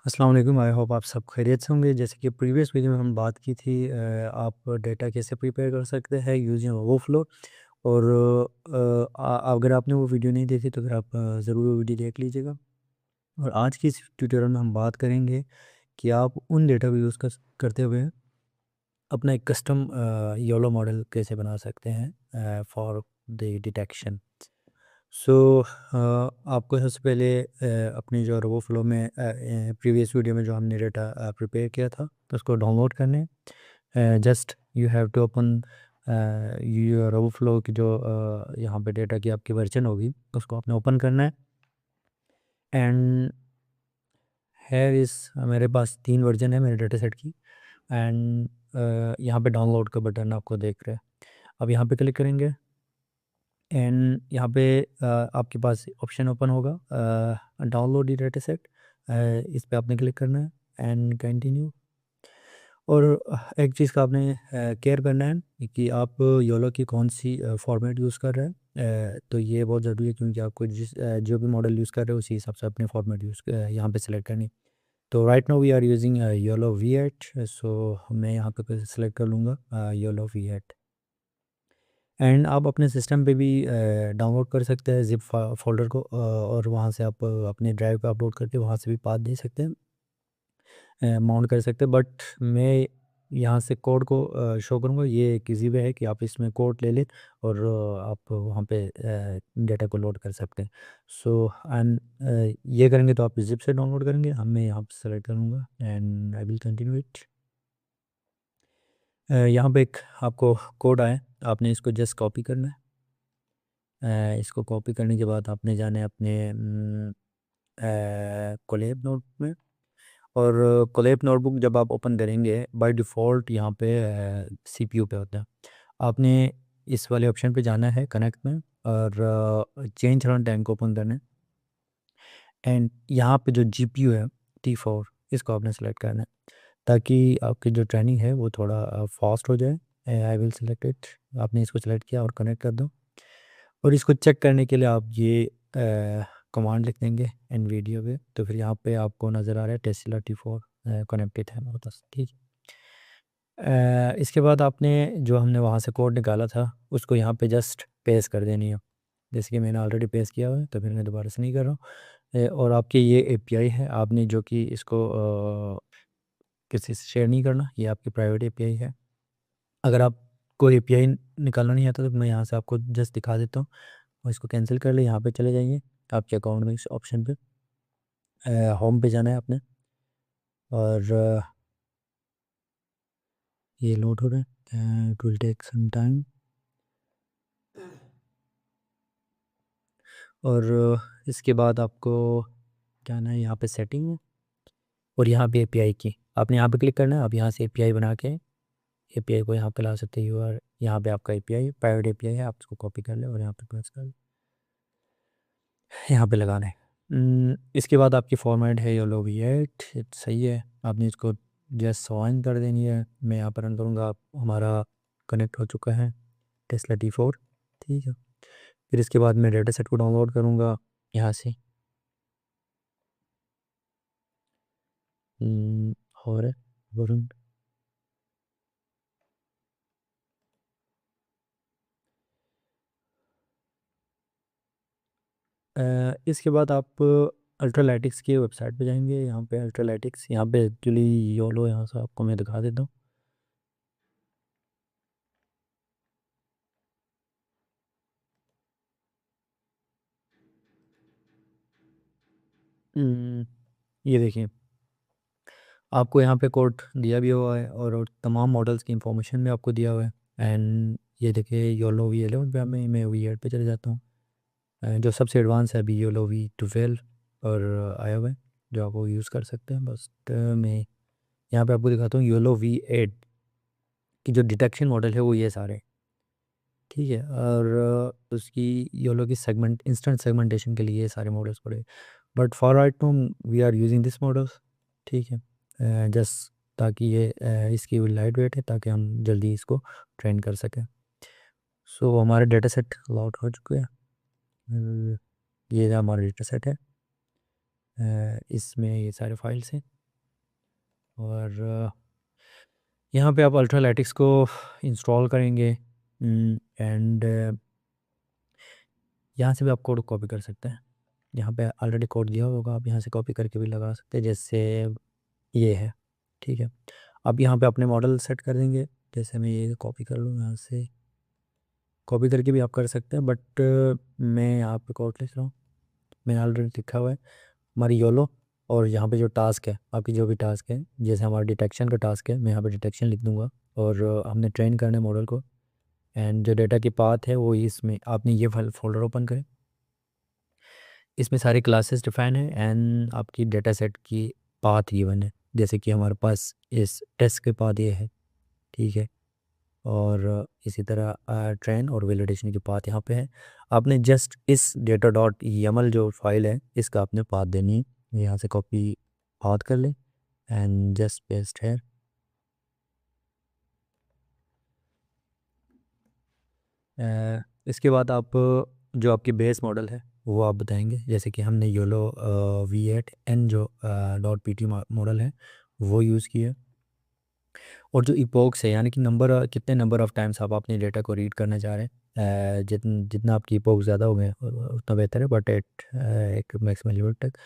अस्सलाम वालेकुम। I hope आप सब खैरियत से होंगे। जैसे कि प्रीवियस वीडियो में हम बात की थी, आप डेटा कैसे प्रिपेयर कर सकते हैं यूजिंग ओवरफ्लो। और अगर आपने वो वीडियो नहीं देखी तो फिर आप ज़रूर वो वीडियो देख लीजिएगा। और आज की इस ट्यूटोरियल में हम बात करेंगे कि आप उन डेटा को यूज़ करते हुए अपना एक कस्टम योलो मॉडल कैसे बना सकते हैं फॉर द डिटेक्शन। सो आपको सबसे पहले अपनी जो रोबो फ्लो में प्रीवियस वीडियो में जो हमने डेटा प्रिपेयर किया था तो उसको डाउनलोड करने। Just you have to open your Roboflow की जो यहाँ पे डेटा की आपकी वर्जन होगी उसको आपने ओपन करना है। एंड इस मेरे पास 3 वर्जन है मेरे डेटा सेट की। एंड यहाँ पे डाउनलोड का बटन आपको देख रहे हैं। अब यहाँ पे क्लिक करेंगे एंड यहाँ पे आपके पास ऑप्शन ओपन होगा डाउनलोड डेटा सेट। इस पे आपने क्लिक करना है एंड कंटिन्यू। और एक चीज़ का आपने केयर करना है कि आप योलो की कौन सी फॉर्मेट यूज़ कर रहे हैं। तो ये बहुत ज़रूरी है क्योंकि आपको जो भी मॉडल यूज़ कर रहे हो उसी हिसाब से अपने फॉर्मेट यहाँ पे सेलेक्ट करनी। तो right now we are using YOLO V8। So मैं यहाँ पे सेलेक्ट कर लूँगा योलो V8। एंड आप अपने सिस्टम पे भी डाउनलोड कर सकते हैं ज़िप फ़ोल्डर को, और वहाँ से आप अपने ड्राइव पे अपलोड करके वहाँ से भी पाथ दे सकते हैं, माउंट कर सकते हैं। बट मैं यहाँ से कोड को शो करूँगा। ये एक ईज़ी वे है कि आप इसमें कोड ले लें और आप वहाँ पे डेटा को लोड कर सकते हैं। सो एंड ये करेंगे तो आप ज़िप से डाउनलोड करेंगे। मैं यहाँ पे सेलेक्ट करूँगा and I will continue it. यहाँ पे एक आपको कोड आए, आपने इसको जस्ट कॉपी करना है। इसको कॉपी करने के बाद आपने जाना है अपने कोलैब नोटबुक में। और कोलैब नोटबुक जब आप ओपन करेंगे बाय डिफ़ॉल्ट यहाँ पे सीपीयू पे होता है। आपने इस वाले ऑप्शन पे जाना है कनेक्ट में और चेंज रन टाइम को ओपन करना है। एंड यहाँ पे जो जीपीयू है T4 इसको आपने सेलेक्ट करना है ताकि आपकी जो ट्रेनिंग है वो थोड़ा फास्ट हो जाए। I will select it. आपने इसको सेलेक्ट किया और कनेक्ट कर दो। और इसको चेक करने के लिए आप ये कमांड लिख देंगे एनवीडियो पे, तो फिर यहाँ पे आपको नज़र आ रहा है टेस्ला T4 कनेक्टेड है हमारे पास। ठीक है। इसके बाद आपने जो हमने वहाँ से कोड निकाला था उसको यहाँ पे जस्ट पेस्ट कर देनी है। जैसे कि मैंने ऑलरेडी पेस्ट किया हुआ है तो फिर मैं दोबारा से नहीं कर रहा हूँ। और आपकी ये एपीआई है, आपने जो कि इसको किसी से शेयर नहीं करना, ये आपकी प्राइवेट एपीआई है। अगर आपको एपीआई निकालना नहीं आता तो मैं यहाँ से आपको जस्ट दिखा देता हूँ। और इसको कैंसिल कर ले, यहाँ पे चले जाइए आपके अकाउंट में इस ऑप्शन पे होम पे जाना है आपने। और ये लोड हो रहा है, it will take some time. और इसके बाद आपको जाना है यहाँ पे सेटिंग में और यहाँ पे एपीआई की आपने यहाँ पे क्लिक करना है। आप यहाँ से एपीआई बना के एपीआई को यहाँ पे ला सकते हैं। और यहाँ पे आपका एपीआई प्राइवेट एपीआई है, आप इसको कॉपी कर ले और यहाँ पे प्रेस कर यहाँ पे लगाना है। इसके बाद आपकी फॉर्मेट है योलो V8। सही है, आपने इसको जस्ट ज्वाइन कर देनी है। मैं यहाँ पर रन करूँगा, आप हमारा कनेक्ट हो चुका है टेस्ला T4। ठीक है, फिर इसके बाद मैं डेटा सेट को डाउनलोड करूँगा यहाँ से। और वरुण इसके बाद आप अल्ट्रालाइटिक्स की वेबसाइट पे जाएंगे। यहाँ पे अल्ट्रालाइटिक्स, यहाँ पे एक्चुअली योलो यहाँ से आपको मैं दिखा देता हूँ। ये देखिए, आपको यहाँ पे कोड दिया भी हुआ है और तमाम मॉडल्स की इंफॉर्मेशन भी आपको दिया हुआ है। एंड ये देखिए योलो V11 पे मैं V8 पे चले जाता हूँ। जो सबसे एडवांस है अभी योलो V12 और आया हुआ है जो आप वो यूज़ कर सकते हैं। बस मैं यहाँ पे आपको दिखाता हूँ योलो V8 की जो डिटेक्शन मॉडल है वो ये सारे। ठीक है, और उसकी योलो की सेगमेंट इंस्टेंट सेगमेंटेशन के लिए ये सारे मॉडल्स पड़े। But for right now we are using this models. ठीक है, जस्ट ताकि ये इसकी लाइट वेट है ताकि हम जल्दी इसको ट्रेन कर सकें। सो हमारे डेटा सेट लॉड हो चुके हैं। ये हमारा डेटा सेट है, इसमें ये सारे फाइल्स हैं। और यहाँ पे आप अल्ट्रालाइटिक्स को इंस्टॉल करेंगे एंड यहाँ से भी आप कोड कॉपी कर सकते हैं। यहाँ पे ऑलरेडी कोड दिया होगा, आप यहाँ से कॉपी करके भी लगा सकते हैं, जैसे ये है। ठीक है, अब यहाँ पे अपने मॉडल सेट कर देंगे। जैसे मैं ये कॉपी कर लूँ, यहाँ से कॉपी करके भी आप कर सकते हैं, बट मैं यहाँ पे कोड लिख रहा हूँ। मैंने ऑलरेडी लिखा हुआ है हमारी योलो, और यहाँ पे जो टास्क है, आपकी जो भी टास्क है, जैसे हमारा डिटेक्शन का टास्क है, मैं यहाँ पे डिटेक्शन लिख दूँगा। और हमने ट्रेन करना है मॉडल को, एंड जो डेटा की पाथ है वो इसमें आपने ये फाइल फोल्डर ओपन करें। इसमें सारी क्लासेस डिफाइन है एंड आपकी डेटा सेट की पाथ गिवन है, जैसे कि हमारे पास इस टेस्ट के पाथ ये है। ठीक है, और इसी तरह ट्रेन और वैलिडेशन की पाथ यहाँ पे है। आपने जस्ट इस डेटा डॉट यमल जो फाइल है इसका आपने पाथ देनी है। यहाँ से कॉपी पाथ कर लें एंड जस्ट पेस्ट है। इसके बाद आप जो आपकी बेस मॉडल है वो आप बताएंगे, जैसे कि हमने योलो V8N जो .pt मॉडल है वो यूज़ किया। और जो इपोक्स है, यानी कि नंबर कितने नंबर ऑफ़ टाइम्स आप अपने डेटा को रीड करना चाह रहे हैं, जितना आपकी इपोक्स ज़्यादा हो गए उतना बेहतर है, बट एट एक मैक्सिमम लिमिट तक।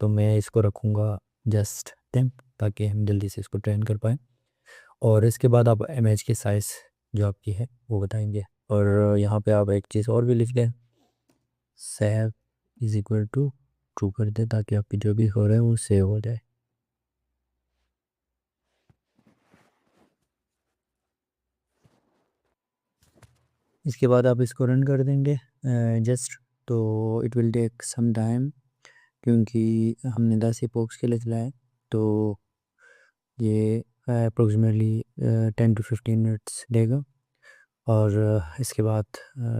तो मैं इसको रखूँगा जस्ट 10, ताकि हम जल्दी से इसको ट्रेन कर पाएँ। और इसके बाद आप इमेज की साइज़ जो आपकी है वो बताएंगे, और यहाँ पे आप एक चीज़ और भी लिख दें, save is equal to true कर दें, ताकि आपकी जो भी हो रहा है वो सेव हो जाए। इसके बाद आप इसको रन कर देंगे जस्ट, तो it will take some time, क्योंकि हमने 10 इपॉक्स के लिए चलाया, तो ये अप्रोक्सीमेटली 10 to 15 मिनट्स लेगा। और इसके बाद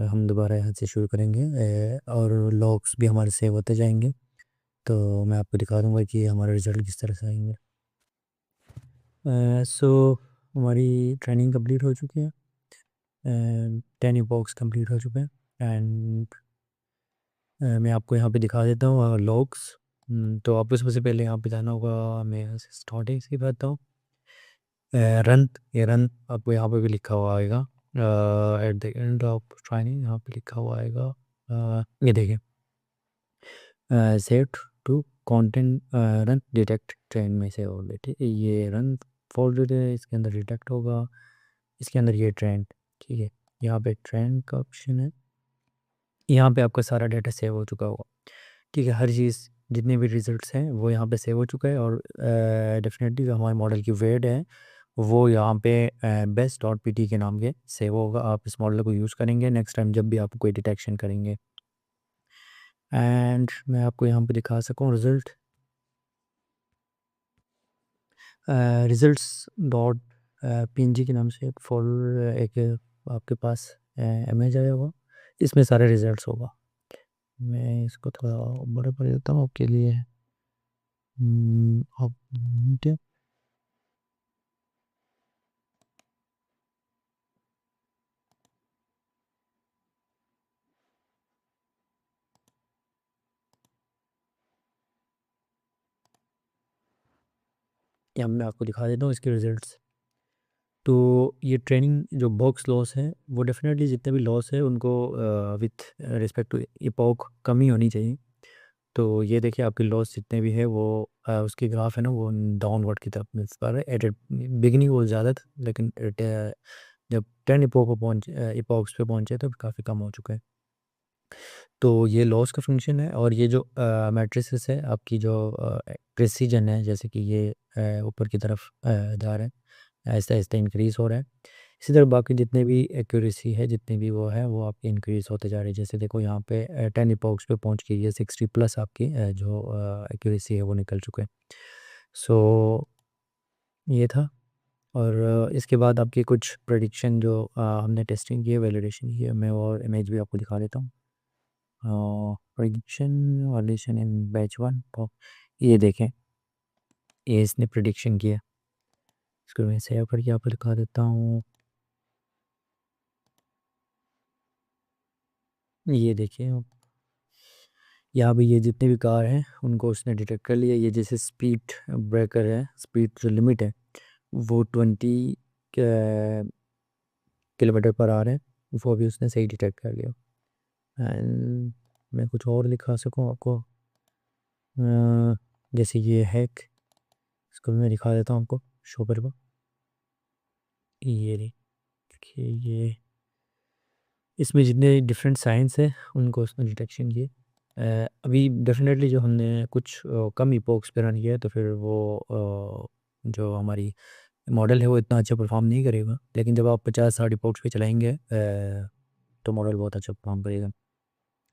हम दोबारा यहाँ से शुरू करेंगे, और लॉग्स भी हमारे सेव होते जाएंगे। तो मैं आपको दिखा दूँगा कि हमारे रिज़ल्ट किस तरह से आएंगे। सो हमारी ट्रेनिंग कंप्लीट हो चुकी है, 10 इपॉक्स कंप्लीट हो चुके हैं, एंड मैं आपको यहाँ पे दिखा देता हूँ लॉग्स। तो आपको सबसे पहले यहाँ पे जाना होगा, मैं यहाँ से स्टार्टिंग से बताता हूँ। रन, ये रन आपको यहाँ पे भी लिखा हुआ आएगा, at the end of training यहाँ पे लिखा हुआ आएगा। ये देखिए, set to content run detect train में से ऑलरेडी ये रन फोल्डर है, इसके अंदर डिटेक्ट होगा, इसके अंदर ये ट्रेंड। ठीक है, यहाँ पे ट्रेंड का ऑप्शन है, यहाँ पे आपका सारा डाटा सेव हो चुका होगा। ठीक है, हर चीज़ जितने भी रिजल्ट्स हैं वो यहाँ पे सेव हो चुका है, और डेफिनेटली जो हमारे मॉडल की वेट है वो यहाँ पे बेस्ट डॉट पी टी के नाम के सेव होगा। आप इस मॉडल को यूज़ करेंगे नेक्स्ट टाइम जब भी आप कोई डिटेक्शन करेंगे। एंड मैं आपको यहाँ पे दिखा सकूँ रिज़ल्ट, रिज़ल्ट्स डॉट पी के नाम से एक फोल्डर, एक आपके पास इमेज आया होगा, इसमें सारे रिजल्ट्स होगा। मैं इसको थोड़ा बड़ा कर देता हूँ आपके लिए। अब यहाँ मैं आपको दिखा देता हूँ इसके रिजल्ट्स। तो ये ट्रेनिंग जो बॉक्स लॉस है वो डेफिनेटली जितने भी लॉस है उनको विथ रिस्पेक्ट टू इपॉक कमी होनी चाहिए। तो ये देखिए आपकी लॉस जितने भी है वो उसकी ग्राफ है ना वो डाउनवर्ड की तरफ मिल पा रहा है। एट बिगिनिंग वो ज़्यादा था, लेकिन जब 10 इपॉक को इपॉक्स पे पहुँचे तो काफ़ी कम हो चुका है। तो ये लॉस का फंक्शन है, और ये जो मैट्रिसेस है आपकी जो प्रिसीजन है, जैसे कि ये ऊपर की तरफ जा रहा है, आहिस्ता आहिस्ता इंक्रीज़ हो रहा है। इसी तरह बाकी जितने भी एक्यूरेसी है, जितनी भी वो है वो आपकी इंक्रीज़ होते जा रही है। जैसे देखो यहाँ पे 10 इपॉक्स पे पहुँच गई है, 60 प्लस आपकी जो एक्यूरेसी है वो निकल चुके हैं। सो ये था, और इसके बाद आपकी कुछ प्रेडिक्शन जो हमने टेस्टिंग की है, वैलिडेशन की है, मैं और इमेज भी आपको दिखा देता हूँ। प्रेडिक्शन वैलिडेशन इन बैच 1, ये देखें, ये इसने प्रेडिक्शन किया। इसको मैं सेव करके आपको दिखा देता हूँ। ये देखिए, यहाँ पे ये जितने भी कार हैं उनको उसने डिटेक्ट कर लिया। ये जैसे स्पीड ब्रेकर है, स्पीड जो लिमिट है वो 20 किलोमीटर पर आ रहा है, वो भी उसने सही डिटेक्ट कर लिया। एंड मैं कुछ और दिखा सकूँ आपको, जैसे ये हैक, इसको भी मैं दिखा देता हूँ आपको शो पर को। ये देखिए, ये इसमें जितने डिफरेंट साइंस है उनको उसने डिटेक्शन किए। अभी डेफिनेटली जो हमने कुछ कम इपोक्स पे रन किया है तो फिर वो जो हमारी मॉडल है वो इतना अच्छा परफॉर्म नहीं करेगा, लेकिन जब आप 50-60 इपोक्स पे चलाएंगे तो मॉडल बहुत अच्छा परफॉर्म करेगा।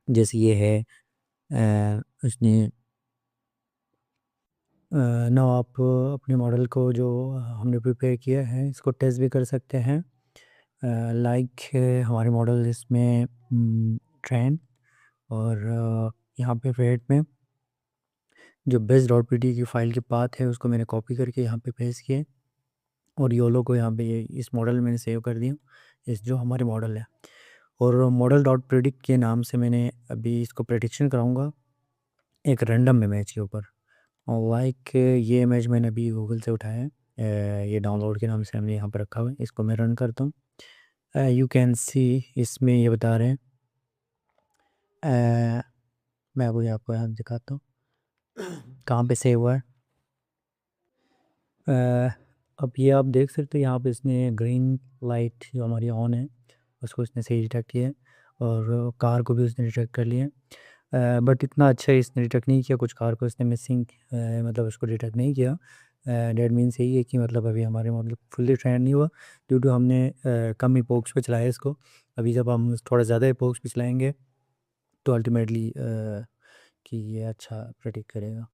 जैसे ये है उसने ना आप अपने मॉडल को जो हमने प्रिपेयर किया है इसको टेस्ट भी कर सकते हैं। लाइक हमारे मॉडल इसमें ट्रेन और यहाँ पे वेट में जो बेस्ट डॉट पी की फ़ाइल के पाथ है उसको मैंने कॉपी करके यहाँ पे पेस्ट किया और योलो को यहाँ पे इस मॉडल में मैंने सेव कर दिया, इस जो हमारे मॉडल है। और मॉडल डॉट प्रिडिक्ट के नाम से मैंने अभी इसको प्रेडिक्शन कराऊंगा एक रैंडम इमेज के ऊपर। और लाइक ये इमेज मैंने अभी गूगल से उठाया है, ये डाउनलोड के नाम से हमने यहाँ पर रखा हुआ है। इसको मैं रन करता हूँ, यू कैन सी इसमें ये बता रहे हैं। मैं अभी आपको यहाँ दिखाता हूँ कहाँ पे सेव हुआ है। अब ये आप देख सकते हो यहाँ पे इसने ग्रीन लाइट जो हमारी ऑन है उसको इसने सही डिटेक्ट किया है और कार को भी उसने डिटेक्ट कर लिया है। बट इतना अच्छा इसने डिटेक्ट नहीं किया, कुछ कार को इसने मिसिंग मतलब उसको डिटेक्ट नहीं किया। डेट मीन्स यही है कि मतलब अभी हमारे मॉडल फुल्ली ट्रेंड नहीं हुआ ड्यू टू हमने कम इपोक्स पे चलाया इसको। अभी जब हम थोड़ा ज़्यादा इपोक्स पे चलाएंगे तो अल्टीमेटली कि ये अच्छा प्रेडिक्ट करेगा।